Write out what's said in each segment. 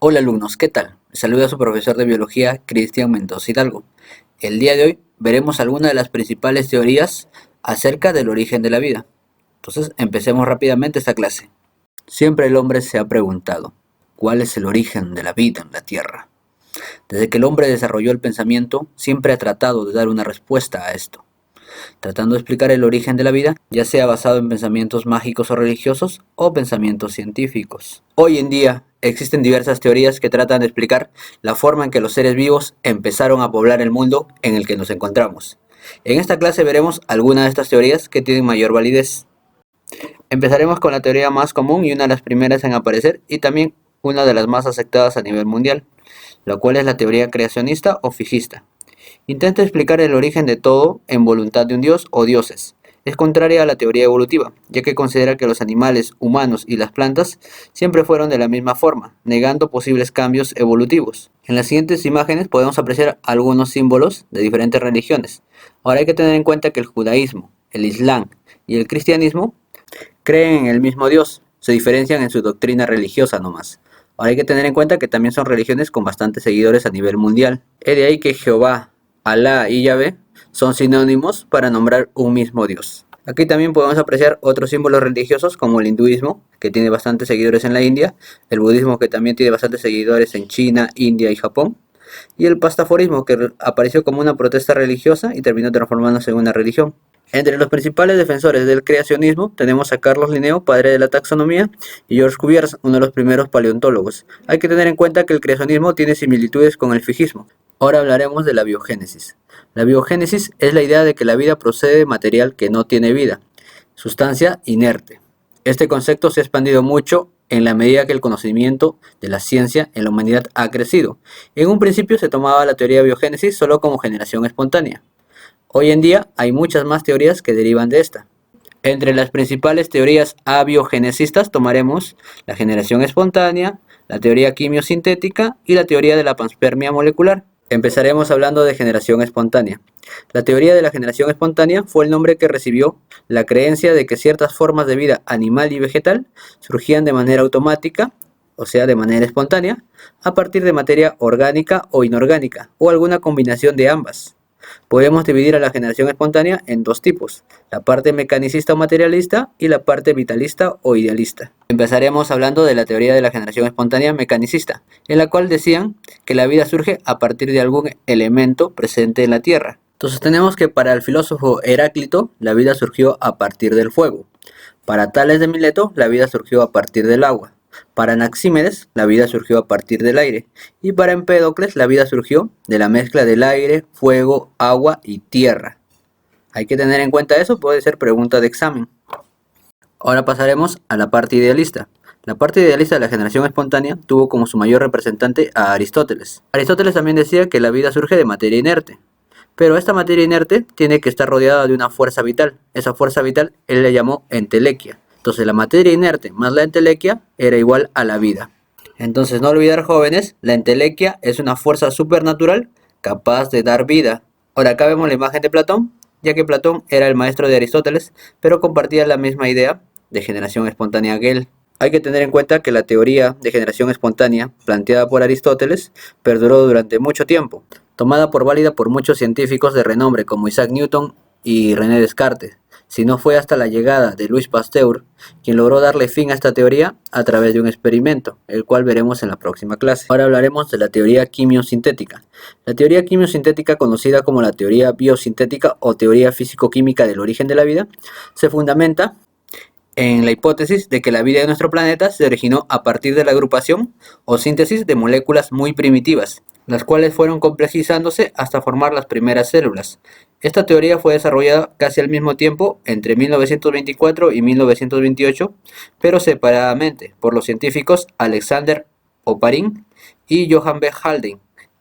Hola alumnos, ¿qué tal? Les saluda su profesor de biología, Cristian Mendoza Hidalgo. El día de hoy veremos algunas de las principales teorías acerca del origen de la vida. Entonces, empecemos rápidamente esta clase. Siempre el hombre se ha preguntado, ¿cuál es el origen de la vida en la Tierra? Desde que el hombre desarrolló el pensamiento, siempre ha tratado de dar una respuesta a esto, tratando de explicar el origen de la vida, ya sea basado en pensamientos mágicos o religiosos o pensamientos científicos. Hoy en día existen diversas teorías que tratan de explicar la forma en que los seres vivos empezaron a poblar el mundo en el que nos encontramos. En esta clase veremos algunas de estas teorías que tienen mayor validez. Empezaremos con la teoría más común y una de las primeras en aparecer y también una de las más aceptadas a nivel mundial, la cual es la teoría creacionista o fijista. Intenta explicar el origen de todo en voluntad de un dios o dioses. Es contraria a la teoría evolutiva, ya que considera que los animales, humanos y las plantas siempre fueron de la misma forma, negando posibles cambios evolutivos. En las siguientes imágenes podemos apreciar algunos símbolos de diferentes religiones. Ahora hay que tener en cuenta que el judaísmo, el islam y el cristianismo creen en el mismo Dios, se diferencian en su doctrina religiosa nomás. Ahora hay que tener en cuenta que también son religiones con bastantes seguidores a nivel mundial. Es de ahí que Jehová, Alá y Yahvé son sinónimos para nombrar un mismo Dios. Aquí también podemos apreciar otros símbolos religiosos como el hinduismo, que tiene bastantes seguidores en la India, el budismo, que también tiene bastantes seguidores en China, India y Japón, y el pastaforismo, que apareció como una protesta religiosa y terminó transformándose en una religión. Entre los principales defensores del creacionismo tenemos a Carlos Linneo, padre de la taxonomía, y George Cuvier, uno de los primeros paleontólogos. Hay que tener en cuenta que el creacionismo tiene similitudes con el fijismo. Ahora hablaremos de la biogénesis. La biogénesis es la idea de que la vida procede de material que no tiene vida, sustancia inerte. Este concepto se ha expandido mucho en la medida que el conocimiento de la ciencia en la humanidad ha crecido. En un principio se tomaba la teoría de biogénesis solo como generación espontánea. Hoy en día hay muchas más teorías que derivan de esta. Entre las principales teorías abiogenesistas tomaremos la generación espontánea, la teoría quimiosintética y la teoría de la panspermia molecular. Empezaremos hablando de generación espontánea. La teoría de la generación espontánea fue el nombre que recibió la creencia de que ciertas formas de vida animal y vegetal surgían de manera automática, o sea, de manera espontánea, a partir de materia orgánica o inorgánica, o alguna combinación de ambas. Podemos dividir a la generación espontánea en dos tipos, la parte mecanicista o materialista y la parte vitalista o idealista. Empezaremos hablando de la teoría de la generación espontánea mecanicista, en la cual decían que la vida surge a partir de algún elemento presente en la Tierra. Entonces tenemos que para el filósofo Heráclito la vida surgió a partir del fuego, para Tales de Mileto la vida surgió a partir del agua, para Anaxímedes, la vida surgió a partir del aire, y para Empédocles, la vida surgió de la mezcla del aire, fuego, agua y tierra. Hay que tener en cuenta eso, puede ser pregunta de examen. Ahora pasaremos a la parte idealista. La parte idealista de la generación espontánea tuvo como su mayor representante a Aristóteles. Aristóteles también decía que la vida surge de materia inerte, pero esta materia inerte tiene que estar rodeada de una fuerza vital. Esa fuerza vital él le llamó entelequia. Entonces la materia inerte más la entelequia era igual a la vida. Entonces no olvidar, jóvenes, la entelequia es una fuerza supernatural capaz de dar vida. Ahora acá vemos la imagen de Platón, ya que Platón era el maestro de Aristóteles, pero compartía la misma idea de generación espontánea que él. Hay que tener en cuenta que la teoría de generación espontánea planteada por Aristóteles perduró durante mucho tiempo, tomada por válida por muchos científicos de renombre como Isaac Newton y René Descartes. Si no fue hasta la llegada de Louis Pasteur, quien logró darle fin a esta teoría a través de un experimento, el cual veremos en la próxima clase. Ahora hablaremos de la teoría quimiosintética. La teoría quimiosintética, conocida como la teoría biosintética o teoría físico-química del origen de la vida, se fundamenta en la hipótesis de que la vida de nuestro planeta se originó a partir de la agrupación o síntesis de moléculas muy primitivas, las cuales fueron complejizándose hasta formar las primeras células. Esta teoría fue desarrollada casi al mismo tiempo, entre 1924 y 1928, pero separadamente por los científicos Alexander Oparin y Johann B. Haldane.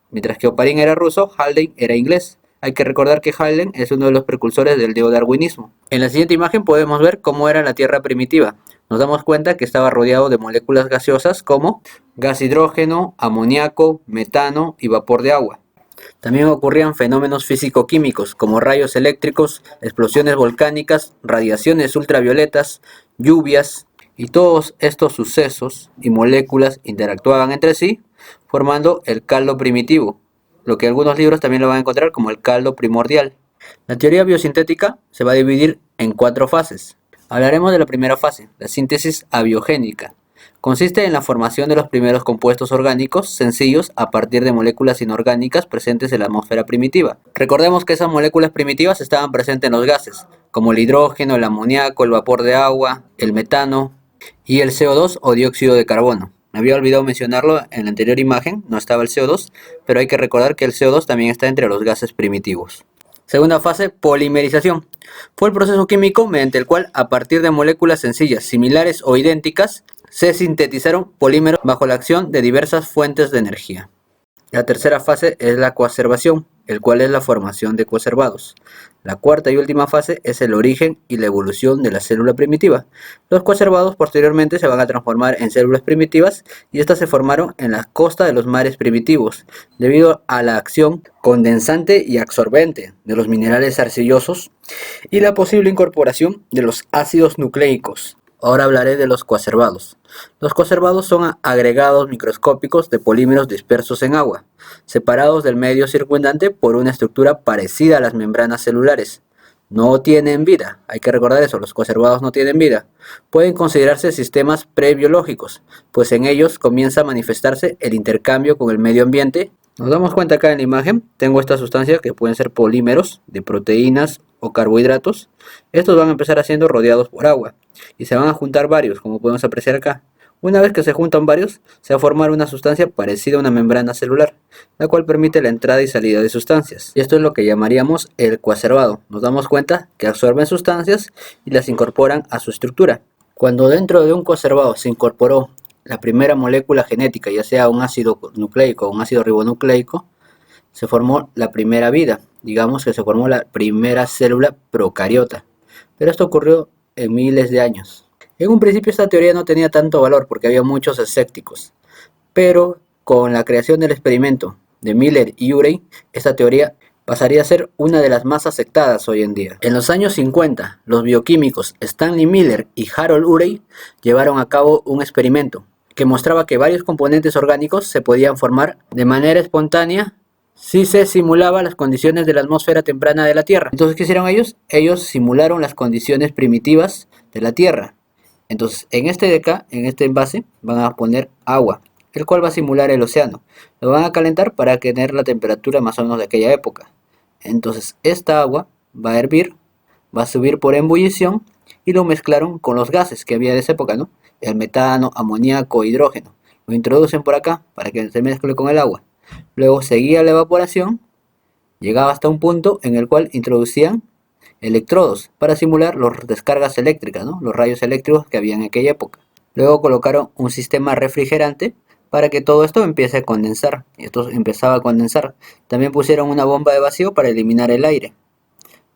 Mientras que Oparin era ruso, Haldane era inglés. Hay que recordar que Haldane es uno de los precursores del neodarwinismo. En la siguiente imagen podemos ver cómo era la Tierra primitiva. Nos damos cuenta que estaba rodeado de moléculas gaseosas como gas hidrógeno, amoníaco, metano y vapor de agua. También ocurrían fenómenos físico-químicos como rayos eléctricos, explosiones volcánicas, radiaciones ultravioletas, lluvias, y todos estos sucesos y moléculas interactuaban entre sí formando el caldo primitivo, lo que algunos libros también lo van a encontrar como el caldo primordial. La teoría biosintética se va a dividir en 4 fases. Hablaremos de la primera fase, la síntesis abiogénica. Consiste en la formación de los primeros compuestos orgánicos sencillos a partir de moléculas inorgánicas presentes en la atmósfera primitiva. Recordemos que esas moléculas primitivas estaban presentes en los gases, como el hidrógeno, el amoníaco, el vapor de agua, el metano y el CO2 o dióxido de carbono. Me había olvidado mencionarlo en la anterior imagen, no estaba el CO2, pero hay que recordar que el CO2 también está entre los gases primitivos. Segunda fase, polimerización. Fue el proceso químico mediante el cual, a partir de moléculas sencillas, similares o idénticas, se sintetizaron polímeros bajo la acción de diversas fuentes de energía. La tercera fase es la coacervación, el cual es la formación de coacervados. La cuarta y última fase es el origen y la evolución de la célula primitiva. Los coacervados posteriormente se van a transformar en células primitivas y estas se formaron en la costa de los mares primitivos, debido a la acción condensante y absorbente de los minerales arcillosos y la posible incorporación de los ácidos nucleicos. Ahora hablaré de los coacervados. Los coacervados son agregados microscópicos de polímeros dispersos en agua, separados del medio circundante por una estructura parecida a las membranas celulares. No tienen vida, hay que recordar eso, los coacervados no tienen vida. Pueden considerarse sistemas prebiológicos, pues en ellos comienza a manifestarse el intercambio con el medio ambiente. Nos damos cuenta acá en la imagen, tengo esta sustancia que pueden ser polímeros de proteínas o carbohidratos. Estos van a empezar siendo rodeados por agua y se van a juntar varios, como podemos apreciar acá. Una vez que se juntan varios, se va a formar una sustancia parecida a una membrana celular, la cual permite la entrada y salida de sustancias. Y esto es lo que llamaríamos el coacervado. Nos damos cuenta que absorben sustancias y las incorporan a su estructura. Cuando dentro de un coacervado se incorporó la primera molécula genética, ya sea un ácido nucleico o un ácido ribonucleico, se formó la primera vida. Digamos que se formó la primera célula procariota. Pero esto ocurrió en miles de años. En un principio esta teoría no tenía tanto valor porque había muchos escépticos, pero con la creación del experimento de Miller y Urey, esta teoría pasaría a ser una de las más aceptadas hoy en día. En los años 50, los bioquímicos Stanley Miller y Harold Urey llevaron a cabo un experimento que mostraba que varios componentes orgánicos se podían formar de manera espontánea si se simulaba las condiciones de la atmósfera temprana de la Tierra. Entonces, ¿qué hicieron ellos? Ellos simularon las condiciones primitivas de la Tierra. Entonces, en este de acá, en este envase, van a poner agua, el cual va a simular el océano. Lo van a calentar para tener la temperatura más o menos de aquella época. Entonces, esta agua va a hervir, va a subir por ebullición y lo mezclaron con los gases que había de esa época, ¿no? El metano, amoníaco, hidrógeno. Lo introducen por acá para que se mezcle con el agua. Luego seguía la evaporación, llegaba hasta un punto en el cual introducían electrodos para simular las descargas eléctricas, ¿no? Los rayos eléctricos que había en aquella época. Luego colocaron un sistema refrigerante para que todo esto empiece a condensar. Y esto empezaba a condensar. También pusieron una bomba de vacío para eliminar el aire.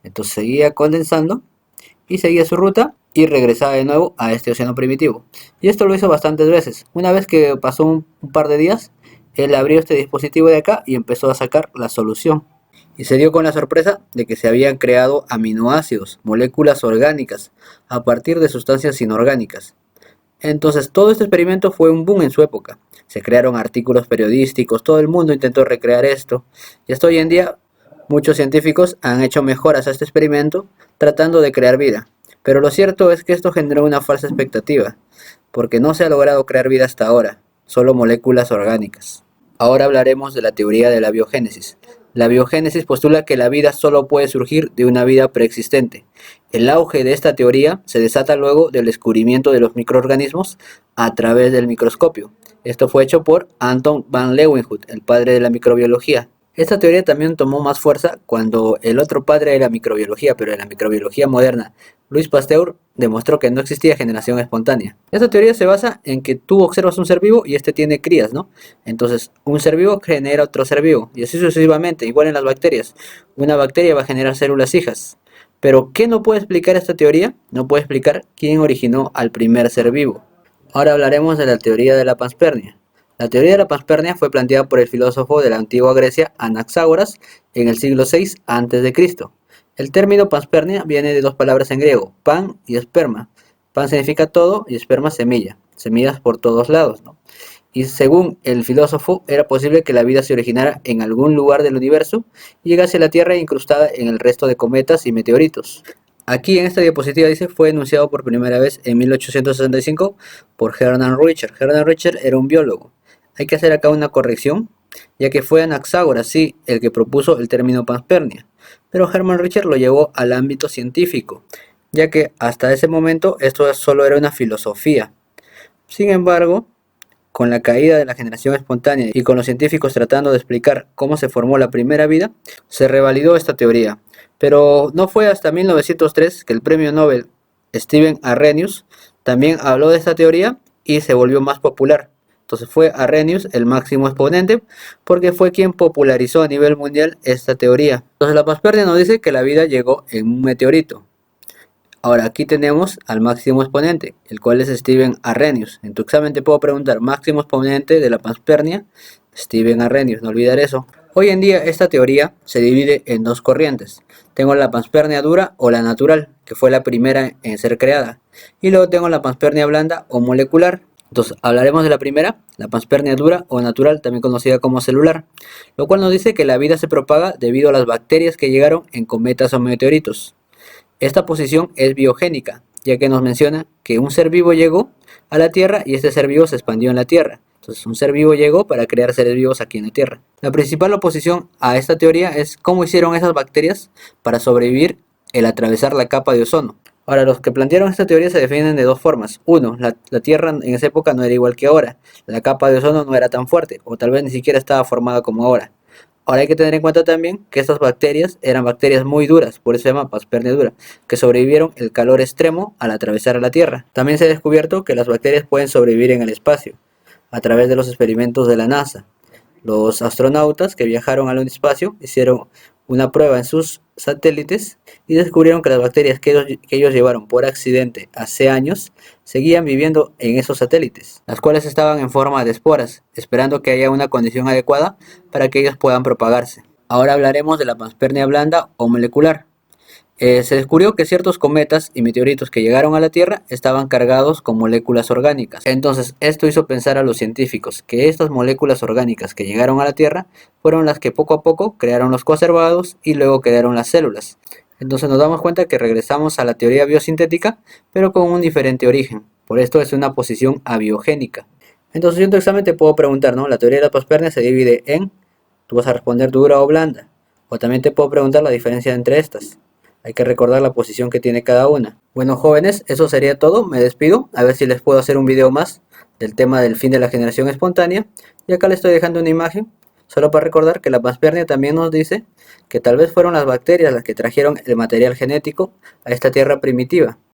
Entonces seguía condensando y seguía su ruta y regresaba de nuevo a este océano primitivo. Y esto lo hizo bastantes veces. Una vez que pasó un par de días, él abrió este dispositivo de acá y empezó a sacar la solución. Y se dio con la sorpresa de que se habían creado aminoácidos, moléculas orgánicas, a partir de sustancias inorgánicas. Entonces todo este experimento fue un boom en su época. Se crearon artículos periodísticos, todo el mundo intentó recrear esto. Y hasta hoy en día muchos científicos han hecho mejoras a este experimento tratando de crear vida. Pero lo cierto es que esto generó una falsa expectativa, porque no se ha logrado crear vida hasta ahora, solo moléculas orgánicas. Ahora hablaremos de la teoría de la biogénesis. La biogénesis postula que la vida solo puede surgir de una vida preexistente. El auge de esta teoría se desata luego del descubrimiento de los microorganismos a través del microscopio. Esto fue hecho por Anton van Leeuwenhoek, el padre de la microbiología. Esta teoría también tomó más fuerza cuando el otro padre de la microbiología, pero de la microbiología moderna, Louis Pasteur, demostró que no existía generación espontánea. Esta teoría se basa en que tú observas un ser vivo y este tiene crías, ¿no? Entonces, un ser vivo genera otro ser vivo, y así sucesivamente, igual en las bacterias. Una bacteria va a generar células hijas. Pero, ¿qué no puede explicar esta teoría? No puede explicar quién originó al primer ser vivo. Ahora hablaremos de la teoría de la panspermia. La teoría de la panspermia fue planteada por el filósofo de la antigua Grecia Anaxágoras en el siglo VI a.C. El término panspermia viene de dos palabras en griego, pan y esperma. Pan significa todo y esperma semilla, semillas por todos lados, ¿no? Y según el filósofo, era posible que la vida se originara en algún lugar del universo y llegase a la Tierra incrustada en el resto de cometas y meteoritos. Aquí en esta diapositiva dice fue enunciado por primera vez en 1865 por Hermann Richter. Hermann Richter era un biólogo. Hay que hacer acá una corrección, ya que fue Anaxágoras, sí, el que propuso el término panspermia, pero Hermann Richter lo llevó al ámbito científico, ya que hasta ese momento esto solo era una filosofía. Sin embargo, con la caída de la generación espontánea y con los científicos tratando de explicar cómo se formó la primera vida, se revalidó esta teoría. Pero no fue hasta 1903 que el premio Nobel Stephen Arrhenius también habló de esta teoría y se volvió más popular. Entonces fue Arrhenius el máximo exponente porque fue quien popularizó a nivel mundial esta teoría. Entonces la panspermia nos dice que la vida llegó en un meteorito. Ahora aquí tenemos al máximo exponente, el cual es Stephen Arrhenius. En tu examen te puedo preguntar máximo exponente de la panspermia, Stephen Arrhenius, no olvidar eso. Hoy en día esta teoría se divide en dos corrientes. Tengo la panspermia dura o la natural, que fue la primera en ser creada. Y luego tengo la panspermia blanda o molecular. Entonces hablaremos de la primera, la panspermia dura o natural, también conocida como celular, lo cual nos dice que la vida se propaga debido a las bacterias que llegaron en cometas o meteoritos. Esta posición es biogénica, ya que nos menciona que un ser vivo llegó a la Tierra y este ser vivo se expandió en la Tierra. Entonces, un ser vivo llegó para crear seres vivos aquí en la Tierra. La principal oposición a esta teoría es cómo hicieron esas bacterias para sobrevivir el atravesar la capa de ozono. Ahora, los que plantearon esta teoría se defienden de dos formas. Uno, la Tierra en esa época no era igual que ahora. La capa de ozono no era tan fuerte, o tal vez ni siquiera estaba formada como ahora. Ahora hay que tener en cuenta también que estas bacterias eran bacterias muy duras, por eso se llama panspermia dura, que sobrevivieron el calor extremo al atravesar a la Tierra. También se ha descubierto que las bacterias pueden sobrevivir en el espacio, a través de los experimentos de la NASA. Los astronautas que viajaron al espacio hicieron una prueba en sus satélites y descubrieron que las bacterias que ellos llevaron por accidente hace años seguían viviendo en esos satélites, las cuales estaban en forma de esporas, esperando que haya una condición adecuada para que ellos puedan propagarse. Ahora hablaremos de la panspermia blanda o molecular. Se descubrió que ciertos cometas y meteoritos que llegaron a la Tierra estaban cargados con moléculas orgánicas. Entonces, esto hizo pensar a los científicos que estas moléculas orgánicas que llegaron a la Tierra fueron las que poco a poco crearon los coacervados y luego crearon las células. Entonces nos damos cuenta que regresamos a la teoría biosintética, pero con un diferente origen. Por esto es una posición abiogénica. Entonces yo en tu examen te puedo preguntar, ¿no? La teoría de la panspermia se divide en, tú vas a responder dura o blanda. O también te puedo preguntar la diferencia entre estas. Hay que recordar la posición que tiene cada una. Bueno, jóvenes, eso sería todo. Me despido. A ver si les puedo hacer un video más del tema del fin de la generación espontánea. Y acá les estoy dejando una imagen, solo para recordar que la panspermia también nos dice que tal vez fueron las bacterias las que trajeron el material genético a esta tierra primitiva.